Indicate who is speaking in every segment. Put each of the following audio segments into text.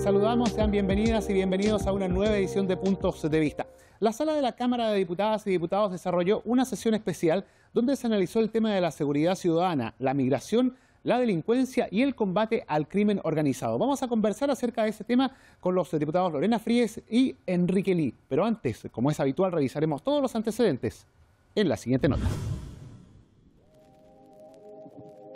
Speaker 1: les saludamos, sean bienvenidas y bienvenidos a una nueva edición de Puntos de Vista. La Sala de la Cámara de Diputadas y Diputados desarrolló una sesión especial donde se analizó el tema de la seguridad ciudadana, la migración, la delincuencia y el combate al crimen organizado. Vamos a conversar acerca de ese tema con los diputados Lorena Fríes y Enrique Ly. Pero antes, como es habitual, revisaremos todos los antecedentes en la siguiente nota.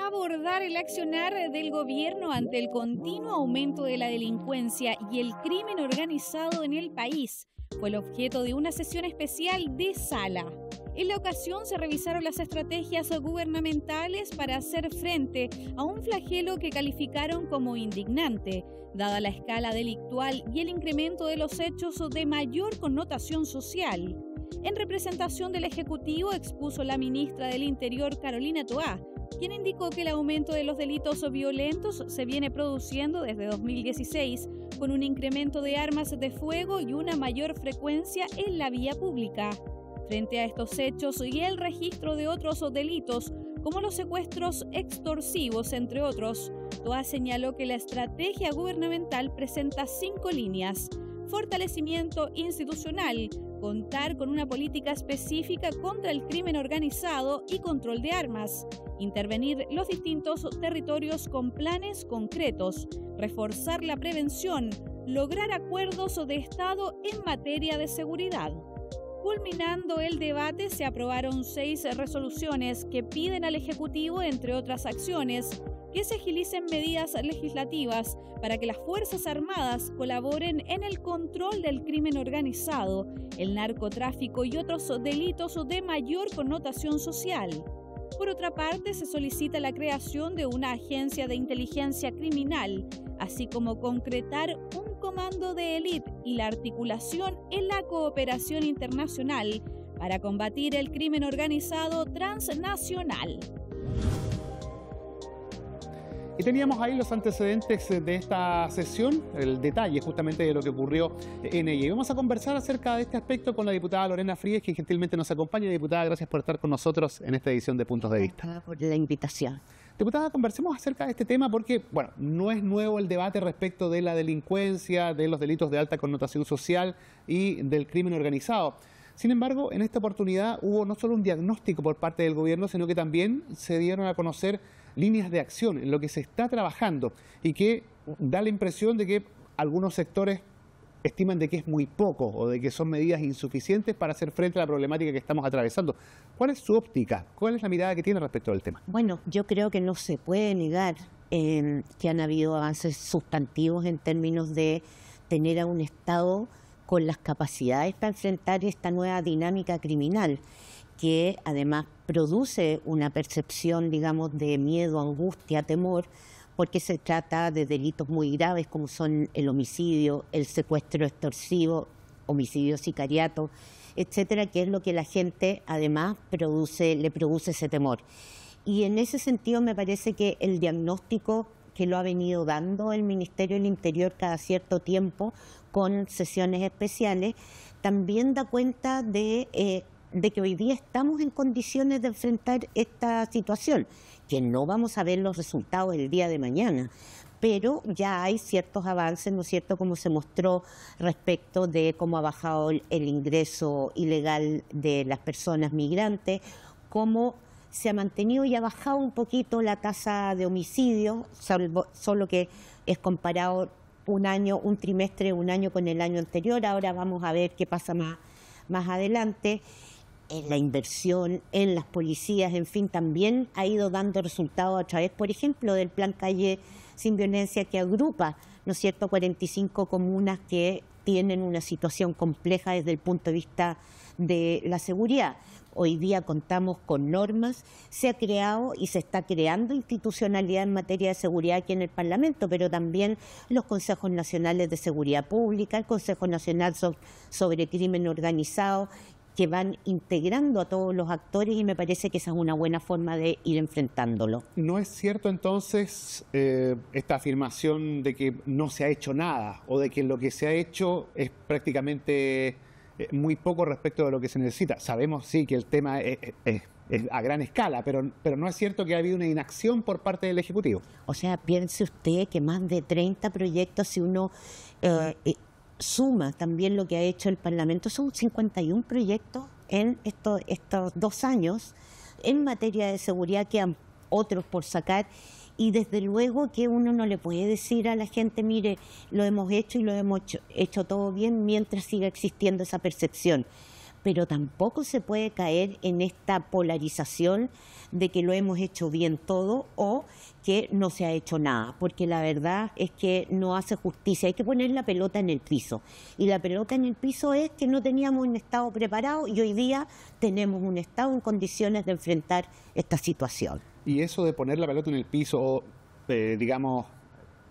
Speaker 2: Abordar el accionar del gobierno ante el continuo aumento de la delincuencia y el crimen organizado en el país fue el objeto de una sesión especial de sala. En la ocasión se revisaron las estrategias gubernamentales para hacer frente a un flagelo que calificaron como indignante, dada la escala delictual y el incremento de los hechos de mayor connotación social. En representación del Ejecutivo expuso la ministra del Interior, Carolina Toá, quien indicó que el aumento de los delitos violentos se viene produciendo desde 2016, con un incremento de armas de fuego y una mayor frecuencia en la vía pública. Frente a estos hechos y el registro de otros delitos, como los secuestros extorsivos, entre otros, Toá señaló que la estrategia gubernamental presenta 5 líneas: fortalecimiento institucional, contar con una política específica contra el crimen organizado y control de armas, intervenir los distintos territorios con planes concretos, reforzar la prevención, lograr acuerdos de Estado en materia de seguridad. Culminando el debate, se aprobaron 6 resoluciones que piden al Ejecutivo, entre otras acciones, que se agilicen medidas legislativas para que las Fuerzas Armadas colaboren en el control del crimen organizado, el narcotráfico y otros delitos de mayor connotación social. Por otra parte, se solicita la creación de una agencia de inteligencia criminal, así como concretar un comando de élite y la articulación en la cooperación internacional para combatir el crimen organizado transnacional.
Speaker 1: Y teníamos ahí los antecedentes de esta sesión, el detalle justamente de lo que ocurrió en ella. Y vamos a conversar acerca de este aspecto con la diputada Lorena Fríes, que gentilmente nos acompaña. Diputada, gracias por estar con nosotros en esta edición de Puntos de Vista.
Speaker 3: Gracias por la invitación.
Speaker 1: Diputada, conversemos acerca de este tema porque, bueno, no es nuevo el debate respecto de la delincuencia, de los delitos de alta connotación social y del crimen organizado. Sin embargo, en esta oportunidad hubo no solo un diagnóstico por parte del gobierno, sino que también se dieron a conocer líneas de acción en lo que se está trabajando y que da la impresión de que algunos sectores estiman de que es muy poco o de que son medidas insuficientes para hacer frente a la problemática que estamos atravesando. ¿Cuál es su óptica? ¿Cuál es la mirada que tiene respecto al tema?
Speaker 3: Bueno, yo creo que no se puede negar que han habido avances sustantivos en términos de tener a un Estado con las capacidades para enfrentar esta nueva dinámica criminal, que además produce una percepción, digamos, de miedo, angustia, temor, porque se trata de delitos muy graves como son el homicidio, el secuestro extorsivo, homicidio sicariato, etcétera, que es lo que la gente además le produce ese temor. Y en ese sentido me parece que el diagnóstico que lo ha venido dando el Ministerio del Interior cada cierto tiempo con sesiones especiales, también da cuenta de que hoy día estamos en condiciones de enfrentar esta situación, que no vamos a ver los resultados el día de mañana, pero ya hay ciertos avances, ¿no es cierto?, como se mostró respecto de cómo ha bajado el ingreso ilegal de las personas migrantes, cómo se ha mantenido y ha bajado un poquito la tasa de homicidio, solo que es comparado un trimestre, un año con el año anterior. Ahora vamos a ver qué pasa más adelante. En la inversión, en las policías, en fin, también ha ido dando resultados a través, por ejemplo, del Plan Calle Sin Violencia, que agrupa, ¿no es cierto?, 45 comunas que tienen una situación compleja desde el punto de vista de la seguridad. Hoy día contamos con normas, se ha creado y se está creando institucionalidad en materia de seguridad aquí en el Parlamento, pero también los Consejos Nacionales de Seguridad Pública, el Consejo Nacional sobre Crimen Organizado, que van integrando a todos los actores, y me parece que esa es una buena forma de ir enfrentándolo.
Speaker 1: ¿No es cierto entonces esta afirmación de que no se ha hecho nada o de que lo que se ha hecho es prácticamente muy poco respecto de lo que se necesita? Sabemos sí que el tema es a gran escala, pero no es cierto que ha habido una inacción por parte del Ejecutivo.
Speaker 3: O sea, piense usted que más de 30 proyectos, si uno suma también lo que ha hecho el Parlamento, son 51 proyectos en estos 2 años en materia de seguridad, quedan otros por sacar. Y desde luego que uno no le puede decir a la gente, mire, lo hemos hecho y lo hemos hecho todo bien, mientras siga existiendo esa percepción. Pero tampoco se puede caer en esta polarización de que lo hemos hecho bien todo o que no se ha hecho nada, porque la verdad es que no hace justicia. Hay que poner la pelota en el piso, y la pelota en el piso es que no teníamos un Estado preparado y hoy día tenemos un Estado en condiciones de enfrentar esta situación.
Speaker 1: Y eso de poner la pelota en el piso, digamos,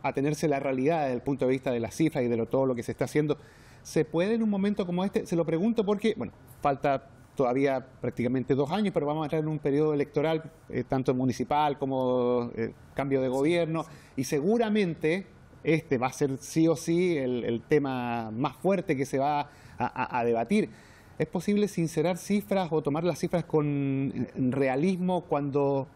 Speaker 1: atenerse a la realidad desde el punto de vista de las cifras y de todo lo que se está haciendo, ¿se puede en un momento como este? Se lo pregunto porque, bueno, falta todavía prácticamente 2 años, pero vamos a entrar en un periodo electoral, tanto municipal como cambio de gobierno, y seguramente este va a ser sí o sí el tema más fuerte que se va a debatir. ¿Es posible sincerar cifras o tomar las cifras con realismo cuando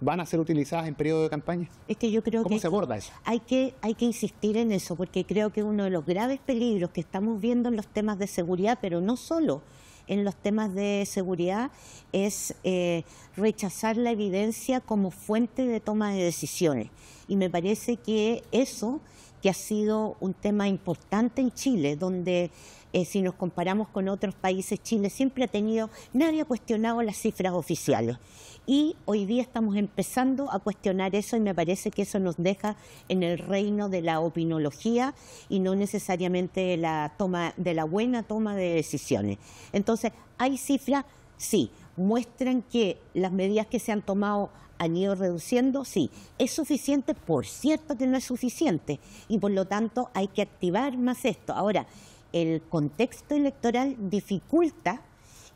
Speaker 1: van a ser utilizadas en periodo de campaña?
Speaker 3: Es que yo creo
Speaker 1: ¿Cómo
Speaker 3: que
Speaker 1: se aborda eso?
Speaker 3: hay que insistir en eso, porque creo que uno de los graves peligros que estamos viendo en los temas de seguridad, pero no solo en los temas de seguridad, es rechazar la evidencia como fuente de toma de decisiones. Y me parece que eso, que ha sido un tema importante en Chile, donde si nos comparamos con otros países, Chile siempre nadie ha cuestionado las cifras oficiales. Y hoy día estamos empezando a cuestionar eso, y me parece que eso nos deja en el reino de la opinología y no necesariamente de la buena toma de decisiones. Entonces, ¿hay cifras? Sí. ¿Muestran que las medidas que se han tomado han ido reduciendo? Sí. ¿Es suficiente? Por cierto que no es suficiente, y por lo tanto hay que activar más esto. Ahora, el contexto electoral dificulta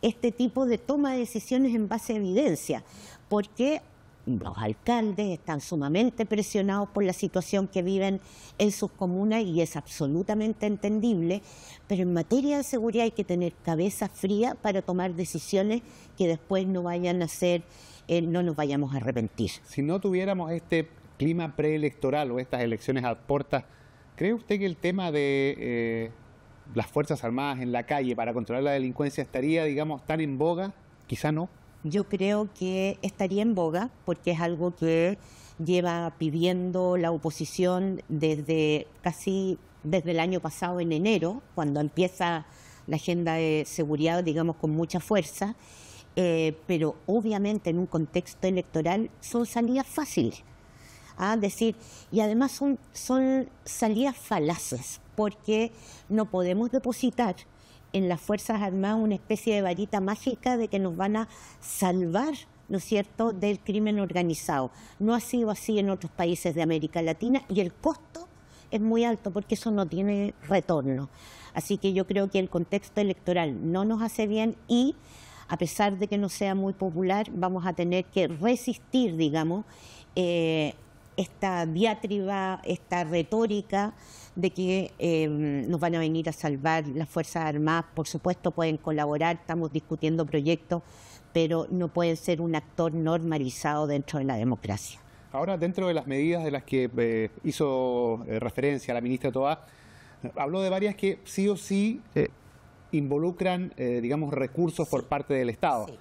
Speaker 3: este tipo de toma de decisiones en base a evidencia, porque los alcaldes están sumamente presionados por la situación que viven en sus comunas, y es absolutamente entendible, pero en materia de seguridad hay que tener cabeza fría para tomar decisiones que después no vayan a ser, no nos vayamos a arrepentir.
Speaker 1: Si no tuviéramos este clima preelectoral o estas elecciones a puertas, ¿cree usted que el tema de las Fuerzas Armadas en la calle para controlar la delincuencia estaría, digamos, tan en boga? Quizá no.
Speaker 3: Yo creo que estaría en boga, porque es algo que lleva pidiendo la oposición desde el año pasado, en enero, cuando empieza la agenda de seguridad, digamos, con mucha fuerza, pero obviamente en un contexto electoral son salidas fáciles. Y además son salidas falaces, porque no podemos depositar en las Fuerzas Armadas una especie de varita mágica de que nos van a salvar, ¿no es cierto?, del crimen organizado. No ha sido así en otros países de América Latina, y el costo es muy alto porque eso no tiene retorno. Así que yo creo que el contexto electoral no nos hace bien, y a pesar de que no sea muy popular, vamos a tener que resistir, digamos, esta diátriba, esta retórica de que nos van a venir a salvar las Fuerzas Armadas. Por supuesto pueden colaborar, estamos discutiendo proyectos, pero no pueden ser un actor normalizado dentro de la democracia.
Speaker 1: Ahora, dentro de las medidas de las que hizo referencia la ministra Toá, habló de varias que sí o sí involucran, digamos, recursos por parte del Estado. Sí.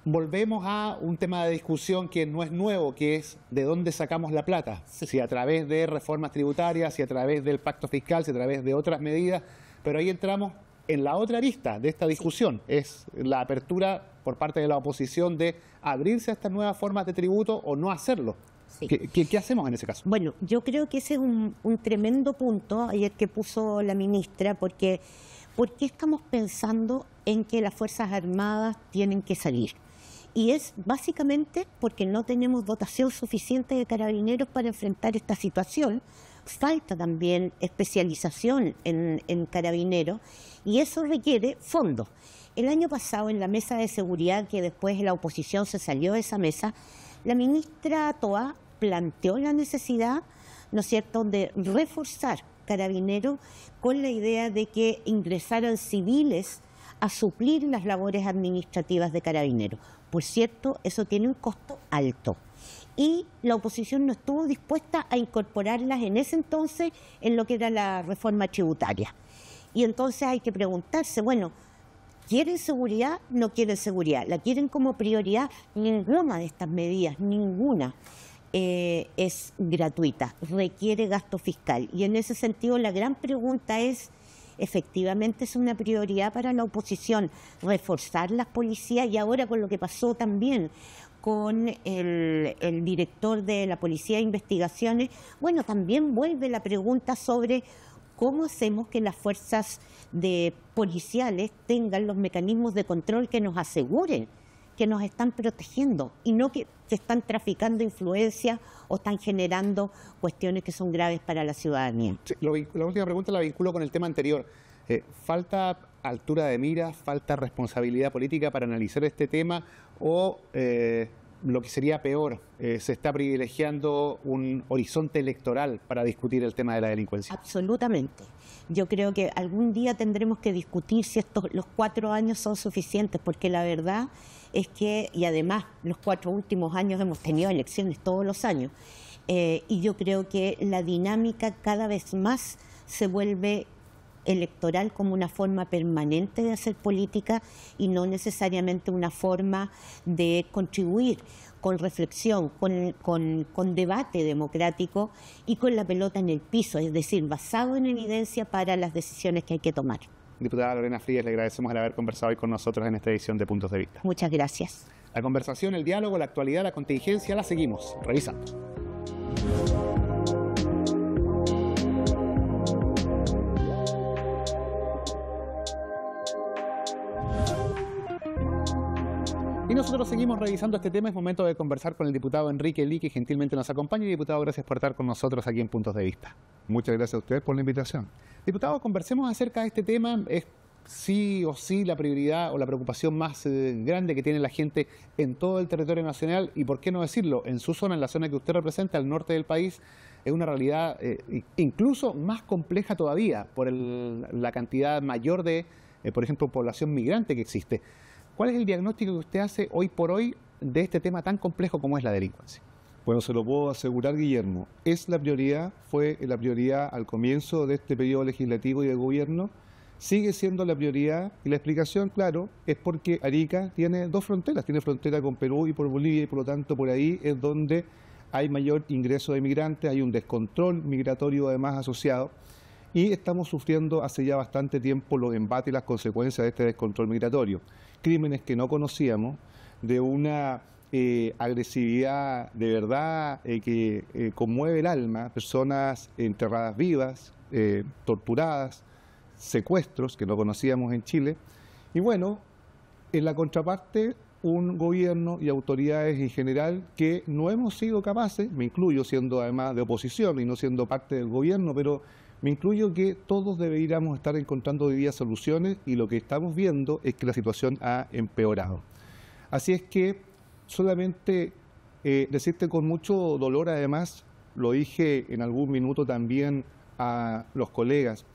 Speaker 1: Volvemos a un tema de discusión que no es nuevo, que es de dónde sacamos la plata. Sí. Si a través de reformas tributarias, si a través del pacto fiscal, si a través de otras medidas, pero ahí entramos en la otra arista de esta discusión, sí. Es la apertura por parte de la oposición de abrirse a estas nuevas formas de tributo o no hacerlo. Sí. ¿Qué hacemos en ese caso?
Speaker 3: Bueno, yo creo que ese es un tremendo punto ayer que puso la ministra, porque ¿por qué estamos pensando en que las Fuerzas Armadas tienen que salir? Y es básicamente porque no tenemos dotación suficiente de carabineros para enfrentar esta situación. Falta también especialización en carabineros, y eso requiere fondos. El año pasado, en la mesa de seguridad, que después la oposición se salió de esa mesa, la ministra Toá planteó la necesidad, ¿no es cierto?, de reforzar carabineros, con la idea de que ingresaran civiles a suplir las labores administrativas de Carabineros. Por cierto, eso tiene un costo alto. Y la oposición no estuvo dispuesta a incorporarlas en ese entonces en lo que era la reforma tributaria. Y entonces hay que preguntarse, bueno, ¿quieren seguridad? No quieren seguridad. ¿La quieren como prioridad? Ninguna de estas medidas, ninguna es gratuita, requiere gasto fiscal. Y en ese sentido la gran pregunta es, efectivamente es una prioridad para la oposición reforzar las policías, y ahora con lo que pasó también con el director de la Policía de Investigaciones, bueno, también vuelve la pregunta sobre cómo hacemos que las fuerzas policiales tengan los mecanismos de control que nos aseguren que nos están protegiendo y no que se están traficando influencia o están generando cuestiones que son graves para la ciudadanía.
Speaker 1: Sí, la última pregunta la vinculo con el tema anterior. ¿Falta altura de mira, falta responsabilidad política para analizar este tema o lo que sería peor, se está privilegiando un horizonte electoral para discutir el tema de la delincuencia?
Speaker 3: Absolutamente. Yo creo que algún día tendremos que discutir si los 4 años son suficientes, porque la verdad es que, y además los 4 últimos años hemos tenido elecciones todos los años, y yo creo que la dinámica cada vez más se vuelve electoral como una forma permanente de hacer política y no necesariamente una forma de contribuir con reflexión, con debate democrático y con la pelota en el piso, es decir, basado en evidencia para las decisiones que hay que tomar.
Speaker 1: Diputada Lorena Frías, le agradecemos el haber conversado hoy con nosotros en esta edición de Puntos de Vista.
Speaker 3: Muchas gracias.
Speaker 1: La conversación, el diálogo, la actualidad, la contingencia, la seguimos revisando. Y nosotros seguimos revisando este tema. Es momento de conversar con el diputado Enrique Ly, que gentilmente nos acompaña. Y diputado, gracias por estar con nosotros aquí en Puntos de Vista.
Speaker 4: Muchas gracias a ustedes por la invitación.
Speaker 1: Diputado, conversemos acerca de este tema. Es sí o sí la prioridad o la preocupación más grande que tiene la gente en todo el territorio nacional y, por qué no decirlo, en su zona, en la zona que usted representa, al norte del país, es una realidad incluso más compleja todavía por la cantidad mayor de, por ejemplo, población migrante que existe. ¿Cuál es el diagnóstico que usted hace hoy por hoy de este tema tan complejo como es la delincuencia?
Speaker 4: Bueno, se lo puedo asegurar, Guillermo. Es la prioridad, fue la prioridad al comienzo de este periodo legislativo y de gobierno. Sigue siendo la prioridad y la explicación, claro, es porque Arica tiene 2 fronteras. Tiene frontera con Perú y por Bolivia y por lo tanto por ahí es donde hay mayor ingreso de migrantes, hay un descontrol migratorio además asociado. Y estamos sufriendo hace ya bastante tiempo los embates y las consecuencias de este descontrol migratorio. Crímenes que no conocíamos, de una agresividad de verdad que conmueve el alma, personas enterradas vivas, torturadas, secuestros que no conocíamos en Chile. Y bueno, en la contraparte, un gobierno y autoridades en general que no hemos sido capaces, me incluyo siendo además de oposición y no siendo parte del gobierno, pero me incluyo que todos deberíamos estar encontrando hoy día soluciones y lo que estamos viendo es que la situación ha empeorado. Así es que solamente decirte con mucho dolor, además, lo dije en algún minuto también a los colegas,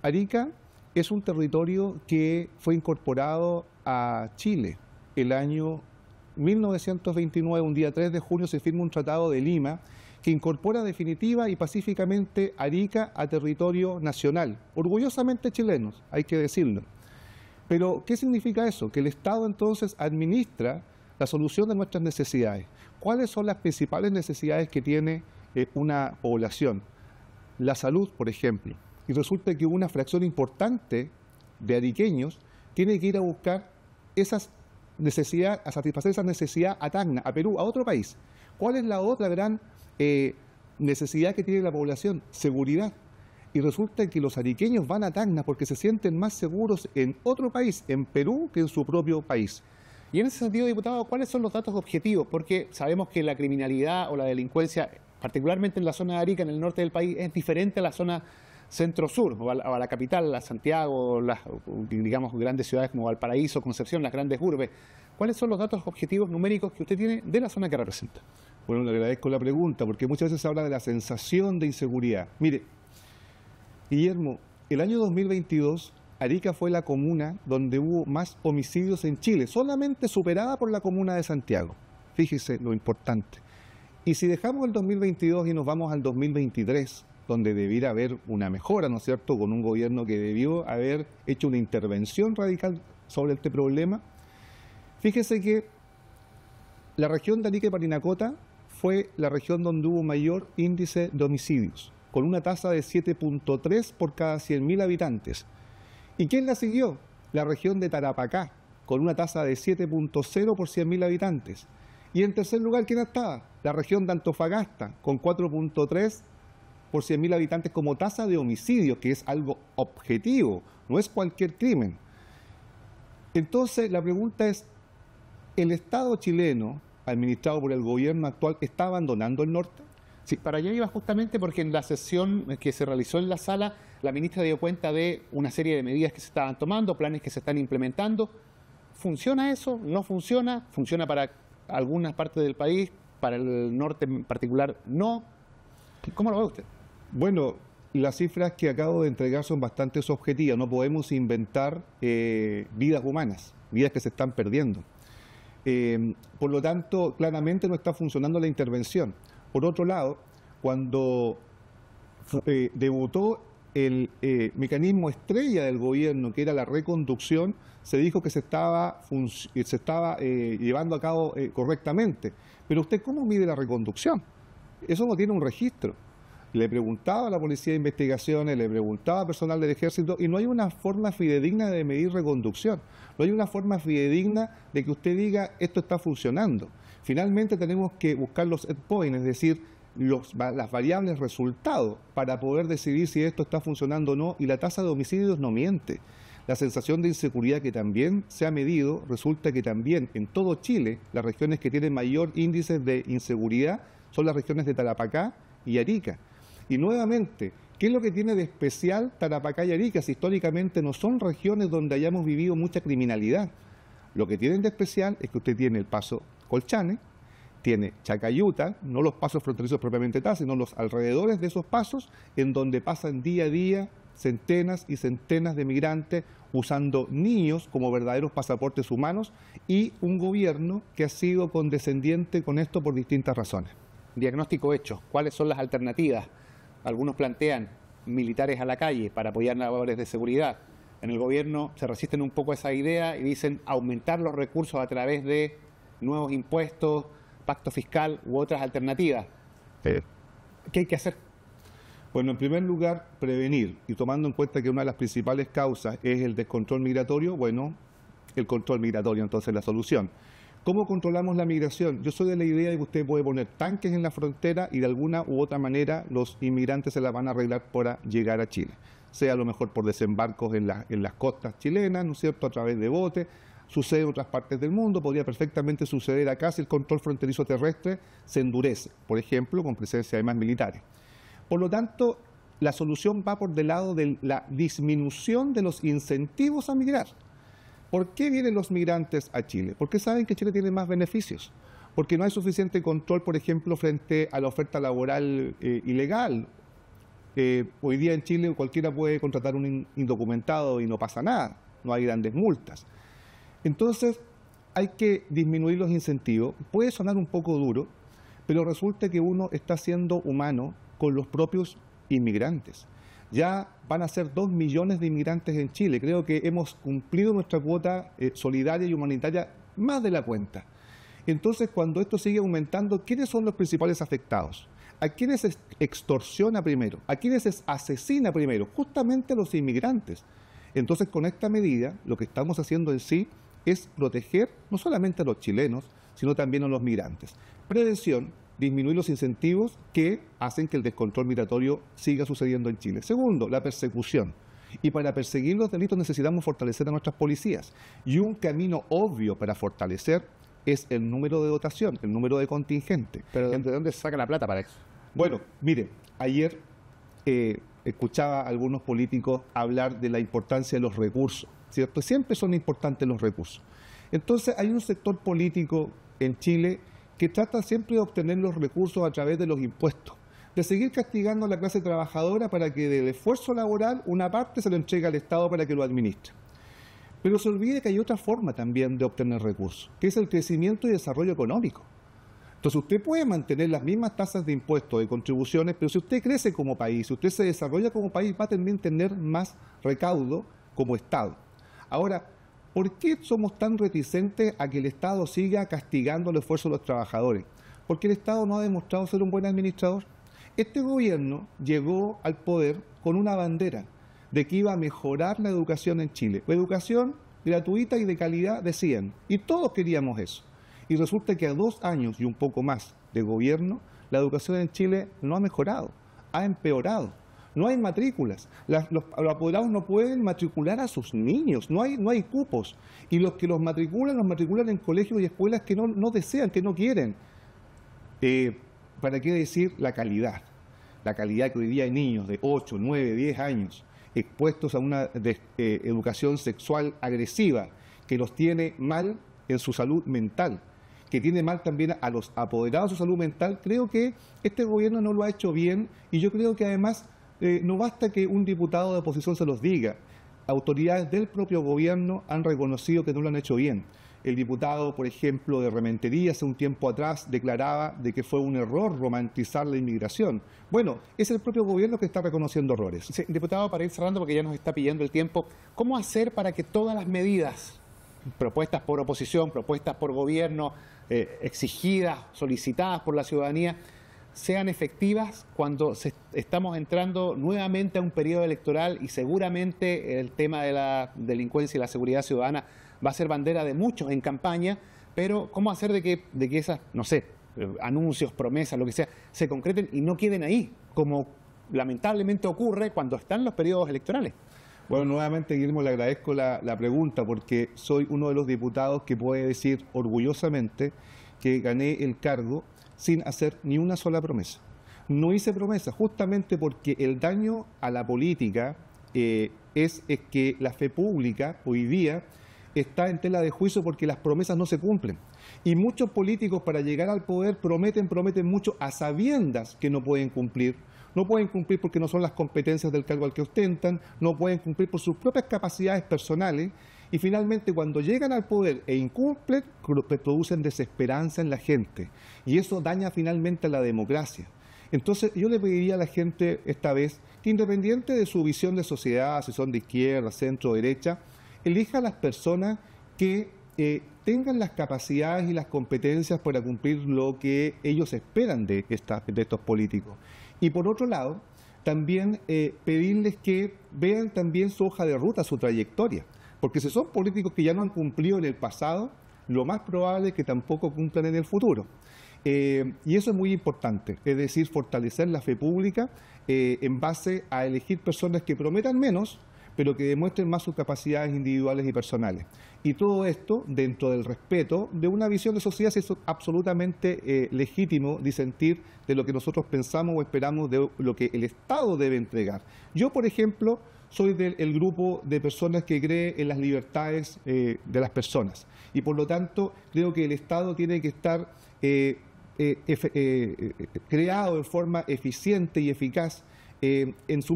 Speaker 4: Arica es un territorio que fue incorporado a Chile el año 1929, un día 3 de junio se firma un tratado de Lima que incorpora definitiva y pacíficamente Arica a territorio nacional, orgullosamente chilenos, hay que decirlo. Pero, ¿qué significa eso? Que el Estado entonces administra la solución de nuestras necesidades. ¿Cuáles son las principales necesidades que tiene una población? La salud, por ejemplo. Y resulta que una fracción importante de ariqueños tiene que ir a buscar esas necesidades, a satisfacer esa necesidad a Tacna, a Perú, a otro país. ¿Cuál es la otra gran necesidad que tiene la población? Seguridad. Y resulta que los ariqueños van a Tacna porque se sienten más seguros en otro país, en Perú, que en su propio país.
Speaker 1: Y en ese sentido, diputado, ¿cuáles son los datos objetivos? Porque sabemos que la criminalidad o la delincuencia, particularmente en la zona de Arica, en el norte del país, es diferente a la zona centro-sur, o a la capital, a Santiago, las, digamos, grandes ciudades como Valparaíso, Concepción, las grandes urbes. ¿Cuáles son los datos objetivos numéricos que usted tiene de la zona que representa?
Speaker 4: Bueno, le agradezco la pregunta, porque muchas veces se habla de la sensación de inseguridad. Mire, Guillermo, el año 2022, Arica fue la comuna donde hubo más homicidios en Chile, solamente superada por la comuna de Santiago. Fíjese lo importante. Y si dejamos el 2022 y nos vamos al 2023, donde debiera haber una mejora, ¿no es cierto?, con un gobierno que debió haber hecho una intervención radical sobre este problema, fíjese que la región de Arica y Parinacota fue la región donde hubo mayor índice de homicidios, con una tasa de 7.3 por cada 100.000 habitantes. ¿Y quién la siguió? La región de Tarapacá, con una tasa de 7.0 por 100.000 habitantes. Y en tercer lugar, ¿quién estaba? La región de Antofagasta, con 4.3 por 100.000 habitantes como tasa de homicidio, que es algo objetivo, no es cualquier crimen. Entonces, la pregunta es, ¿el Estado chileno, administrado por el gobierno actual, está abandonando el norte?
Speaker 1: Sí, para allá iba justamente porque en la sesión que se realizó en la sala, la ministra dio cuenta de una serie de medidas que se estaban tomando, planes que se están implementando. ¿Funciona eso? ¿No funciona? ¿Funciona para algunas partes del país? ¿Para el norte en particular no? ¿Cómo lo ve usted?
Speaker 4: Bueno, las cifras que acabo de entregar son bastante objetivas. No podemos inventar vidas humanas, vidas que se están perdiendo. Por lo tanto, claramente no está funcionando la intervención. Por otro lado, cuando debutó el mecanismo estrella del gobierno, que era la reconducción, se dijo que se estaba llevando a cabo correctamente. Pero usted, ¿cómo mide la reconducción? Eso no tiene un registro. Le preguntaba a la Policía de Investigaciones, le preguntaba a personal del Ejército, y no hay una forma fidedigna de medir reconducción. No hay una forma fidedigna de que usted diga, esto está funcionando. Finalmente tenemos que buscar los endpoints, es decir, las variables resultados, para poder decidir si esto está funcionando o no, y la tasa de homicidios no miente. La sensación de inseguridad que también se ha medido, resulta que también en todo Chile, las regiones que tienen mayor índice de inseguridad son las regiones de Tarapacá y Arica. Y nuevamente, ¿qué es lo que tiene de especial Tarapacá y Arica? Si históricamente no son regiones donde hayamos vivido mucha criminalidad. Lo que tienen de especial es que usted tiene el paso Colchane, tiene Chacayuta, no los pasos fronterizos propiamente tal, sino los alrededores de esos pasos, en donde pasan día a día centenas y centenas de migrantes usando niños como verdaderos pasaportes humanos, y un gobierno que ha sido condescendiente con esto por distintas razones.
Speaker 1: Diagnóstico hecho. ¿Cuáles son las alternativas? Algunos plantean militares a la calle para apoyar labores de seguridad. En el gobierno se resisten un poco a esa idea y dicen aumentar los recursos a través de nuevos impuestos, pacto fiscal u otras alternativas. ¿Qué hay que hacer?
Speaker 4: Bueno, en primer lugar, prevenir, y tomando en cuenta que una de las principales causas es el descontrol migratorio, bueno, el control migratorio entonces es la solución. ¿Cómo controlamos la migración? Yo soy de la idea de que usted puede poner tanques en la frontera y de alguna u otra manera los inmigrantes se la van a arreglar para llegar a Chile. Sea a lo mejor por desembarcos en las costas chilenas, ¿no es cierto?, a través de botes. Sucede en otras partes del mundo, podría perfectamente suceder acá si el control fronterizo terrestre se endurece, por ejemplo, con presencia de más militares. Por lo tanto, la solución va por del lado de la disminución de los incentivos a migrar. ¿Por qué vienen los migrantes a Chile? Porque saben que Chile tiene más beneficios. Porque no hay suficiente control, por ejemplo, frente a la oferta laboral ilegal. Hoy día en Chile cualquiera puede contratar un indocumentado y no pasa nada. No hay grandes multas. Entonces, hay que disminuir los incentivos. Puede sonar un poco duro, pero resulta que uno está siendo humano con los propios inmigrantes. Ya van a ser 2 millones de inmigrantes en Chile. Creo que hemos cumplido nuestra cuota solidaria y humanitaria más de la cuenta. Entonces, cuando esto sigue aumentando, ¿quiénes son los principales afectados? ¿A quiénes se extorsiona primero? ¿A quiénes se asesina primero? Justamente a los inmigrantes. Entonces, con esta medida, lo que estamos haciendo en sí es proteger no solamente a los chilenos, sino también a los migrantes. Prevención, disminuir los incentivos que hacen que el descontrol migratorio siga sucediendo en Chile. Segundo, la persecución. Y para perseguir los delitos necesitamos fortalecer a nuestras policías. Y un camino obvio para fortalecer es el número de dotación, el número de contingente.
Speaker 1: ¿Pero de dónde se saca la plata para eso?
Speaker 4: Bueno, mire, ayer escuchaba a algunos políticos hablar de la importancia de los recursos, ¿cierto? Siempre son importantes los recursos. Entonces hay un sector político en Chile que trata siempre de obtener los recursos a través de los impuestos. de seguir castigando a la clase trabajadora para que del esfuerzo laboral una parte se lo entregue al Estado para que lo administre. Pero se olvide que hay otra forma también de obtener recursos, que es el crecimiento y desarrollo económico. Entonces usted puede mantener las mismas tasas de impuestos, de contribuciones, pero si usted crece como país, si usted se desarrolla como país, va a también tener más recaudo como Estado. Ahora, ¿por qué somos tan reticentes a que el Estado siga castigando el esfuerzo de los trabajadores? Porque el Estado no ha demostrado ser un buen administrador. Este gobierno llegó al poder con una bandera de que iba a mejorar la educación en Chile. Educación gratuita y de calidad, decían, y todos queríamos eso. Y resulta que a 2 años y un poco más de gobierno, la educación en Chile no ha mejorado, ha empeorado. No hay matrículas, los apoderados no pueden matricular a sus niños, no hay cupos. Y los que los matriculan en colegios y escuelas que no desean, que no quieren. ¿Para qué decir la calidad? La calidad que hoy día hay niños de 8, 9, 10 años expuestos a una educación sexual agresiva que los tiene mal en su salud mental, que tiene mal también a los apoderados de su salud mental. Creo que este gobierno no lo ha hecho bien y yo creo que además no basta que un diputado de oposición se los diga. Autoridades del propio gobierno han reconocido que no lo han hecho bien. El diputado, por ejemplo, de Rementería, hace un tiempo atrás, declaraba de que fue un error romantizar la inmigración. Bueno, es el propio gobierno que está reconociendo errores.
Speaker 1: Sí, diputado, para ir cerrando, porque ya nos está pidiendo el tiempo, ¿cómo hacer para que todas las medidas propuestas por oposición, propuestas por gobierno, exigidas, solicitadas por la ciudadanía, sean efectivas cuando estamos entrando nuevamente a un periodo electoral y seguramente el tema de la delincuencia y la seguridad ciudadana va a ser bandera de muchos en campaña, pero ¿cómo hacer de que esas, no sé, anuncios, promesas, lo que sea, se concreten y no queden ahí, como lamentablemente ocurre cuando están los periodos electorales?
Speaker 4: Bueno, nuevamente, Guillermo, le agradezco la pregunta porque soy uno de los diputados que puede decir orgullosamente que gané el cargo sin hacer ni una sola promesa. No hice promesa justamente porque el daño a la política es que la fe pública hoy día está en tela de juicio porque las promesas no se cumplen. Y muchos políticos para llegar al poder prometen mucho a sabiendas que no pueden cumplir. No pueden cumplir porque no son las competencias del cargo al que ostentan, no pueden cumplir por sus propias capacidades personales y finalmente cuando llegan al poder e incumplen, producen desesperanza en la gente y eso daña finalmente a la democracia. Entonces yo le pediría a la gente esta vez que independiente de su visión de sociedad, si son de izquierda, centro o derecha, elija a las personas que tengan las capacidades y las competencias para cumplir lo que ellos esperan de estos políticos. Y por otro lado, también pedirles que vean también su hoja de ruta, su trayectoria. Porque si son políticos que ya no han cumplido en el pasado, lo más probable es que tampoco cumplan en el futuro. Y eso es muy importante, es decir, fortalecer la fe pública en base a elegir personas que prometan menos, pero que demuestren más sus capacidades individuales y personales. Y todo esto dentro del respeto de una visión de sociedad. Es absolutamente legítimo disentir de lo que nosotros pensamos o esperamos de lo que el Estado debe entregar. Yo, por ejemplo, soy del grupo de personas que cree en las libertades de las personas. Y por lo tanto, creo que el Estado tiene que estar creado de forma eficiente y eficaz en su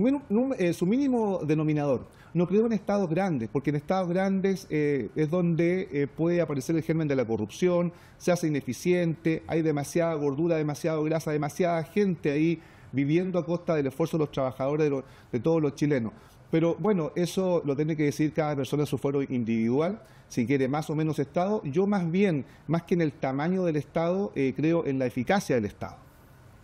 Speaker 4: mínimo denominador. No creo en estados grandes, porque en estados grandes es donde puede aparecer el germen de la corrupción, se hace ineficiente, hay demasiada gordura, demasiada grasa, demasiada gente ahí viviendo a costa del esfuerzo de los trabajadores, de todos los chilenos. Pero bueno, eso lo tiene que decir cada persona en su foro individual, si quiere más o menos Estado. Yo más bien, más que en el tamaño del Estado, creo en la eficacia del Estado.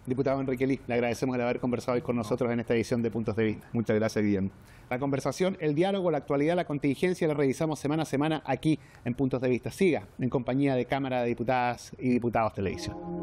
Speaker 1: Diputado Enrique Ly, le agradecemos el haber conversado hoy con nosotros en esta edición de Puntos de Vista.
Speaker 4: Muchas gracias, Guillermo.
Speaker 1: La conversación, el diálogo, la actualidad, la contingencia la revisamos semana a semana aquí en Puntos de Vista. Siga en compañía de Cámara de Diputadas y Diputados Televisión.